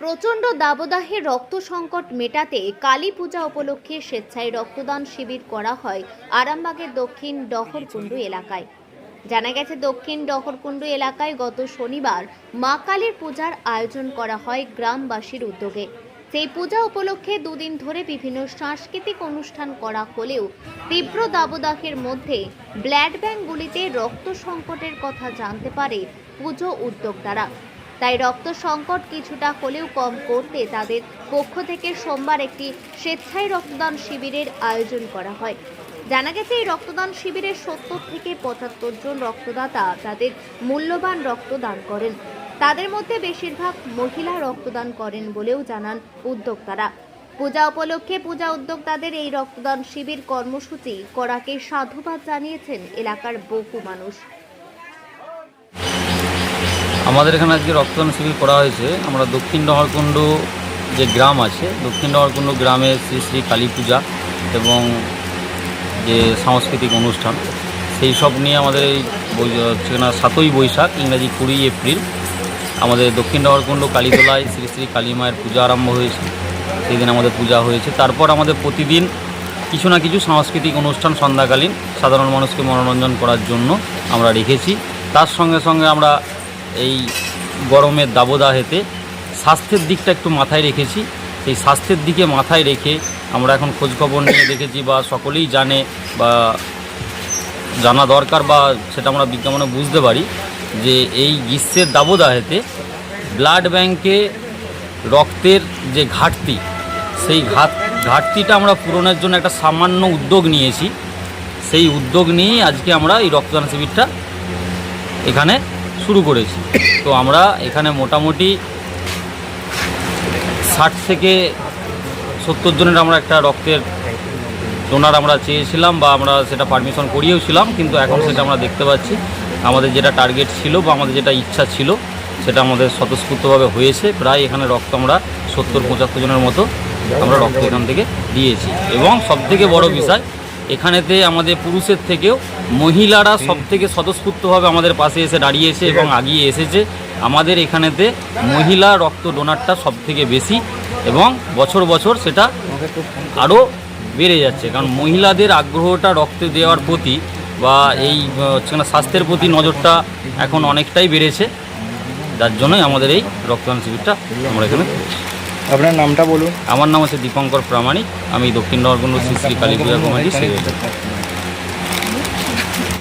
প্রচণ্ড দাবদাহে রক্ত সংকট মেটাতে কালী পূজা উপলক্ষে স্বেচ্ছায় রক্তদান শিবির করা হয় আরামবাগের দক্ষিণ ডহরকুণ্ডু এলাকায়। জানা গেছে, দক্ষিণ ডহরকুণ্ডু এলাকায় গত শনিবার মা কালীর পূজার আয়োজন করা হয় গ্রামবাসীর উদ্যোগে। সেই পূজা উপলক্ষে দুদিন ধরে বিভিন্ন সাংস্কৃতিক অনুষ্ঠান করা হলেও তীব্র দাবদাহের মধ্যে ব্লাড ব্যাঙ্কগুলিতে রক্ত সংকটের কথা জানতে পারে পুজো উদ্যোক্তারা। তাই রক্ত সংকট কিছুটা হলেও কম করতে তাদের পক্ষ থেকে সোমবার একটি স্বেচ্ছায় রক্তদান শিবিরের আয়োজন করা হয়। জানা গেছে, এই রক্তদান শিবিরের 70 থেকে 75 জন রক্তদাতা তাদের মূল্যবান রক্তদান করেন। তাদের মধ্যে বেশিরভাগ মহিলা রক্তদান করেন বলেও জানান উদ্যোক্তারা। পূজা উপলক্ষে পূজা উদ্যোক্তাদের এই রক্তদান শিবির কর্মসূচি করাকে সাধুবাদ জানিয়েছেন এলাকার বহু মানুষ। আমাদের এখানে আজকে রক্তদান শিবির করা হয়েছে। আমরা দক্ষিণ ডহরকুণ্ডু যে গ্রাম আছে, দক্ষিণ ডহরকুণ্ডু গ্রামে শ্রী শ্রী কালী পূজা এবং যে সাংস্কৃতিক অনুষ্ঠান, সেই সব নিয়ে আমাদের এই 7ই বৈশাখ ইংরাজি 20 এপ্রিল আমাদের দক্ষিণ ডহরকুণ্ডু কালীতলায় শ্রী শ্রী কালী মায়ের পূজা আরম্ভ হয়েছে। সেই দিন আমাদের পূজা হয়েছে। তারপর আমাদের প্রতিদিন কিছু না কিছু সাংস্কৃতিক অনুষ্ঠান সন্ধ্যাকালীন সাধারণ মানুষকে মনোরঞ্জন করার জন্য আমরা রেখেছি। তার সঙ্গে সঙ্গে আমরা এই গরমের দাবদাহেতে স্বাস্থ্যের দিকটা একটু মাথায় রেখেছি। সেই স্বাস্থ্যের দিকে মাথায় রেখে আমরা এখন খোঁজখবর নিয়ে দেখেছি, বা সকলেই জানে বা জানা দরকার, বা সেটা আমরা বিজ্ঞাপনে বুঝতে পারি যে এই গ্রীষ্মের দাবদাহেতে ব্লাড ব্যাংকে রক্তের যে ঘাটতি, সেই ঘাটতিটা আমরা পূরণের জন্য একটা সামান্য উদ্যোগ নিয়েছি। সেই উদ্যোগ নিয়েই আজকে আমরা এই রক্তদান শিবিরটা এখানে শুরু করেছি। তো আমরা এখানে মোটামুটি 60 থেকে 70 জনের আমরা একটা রক্তের ডোনার আমরা চেয়েছিলাম, বা আমরা সেটা পারমিশন করিয়েওছিলাম, কিন্তু এখন সেটা আমরা দেখতে পাচ্ছি আমাদের যেটা টার্গেট ছিল বা আমাদের যেটা ইচ্ছা ছিল সেটা আমাদের স্বতঃস্ফূর্তভাবে হয়েছে। প্রায় এখানে রক্ত আমরা 70-75 জনের মতো আমরা রক্ত এখান থেকে দিয়েছি। এবং সবথেকে বড় বিষয়, এখানেতে আমাদের পুরুষের থেকেও মহিলারা সবথেকে স্বতঃস্ফূর্তভাবে আমাদের পাশে এসে দাঁড়িয়েছে এবং আগিয়ে এসেছে। আমাদের এখানেতে মহিলা রক্ত ডোনারটা সবথেকে বেশি, এবং বছর বছর সেটা আরও বেড়ে যাচ্ছে। কারণ মহিলাদের আগ্রহটা রক্ত দেওয়ার প্রতি বা এই স্বাস্থ্যের প্রতি নজরটা এখন অনেকটাই বেড়েছে। যার জন্যই আমাদের এই রক্তদান শিবিরটা আমরা এখানে। আপনার নামটা বলুন। আমার নাম হচ্ছে দীপঙ্কর প্রামাণিক। আমি দক্ষিণ ডহরকুণ্ডু শ্রী শ্রী কালী পূজা কমিটির সেক্রেটারি।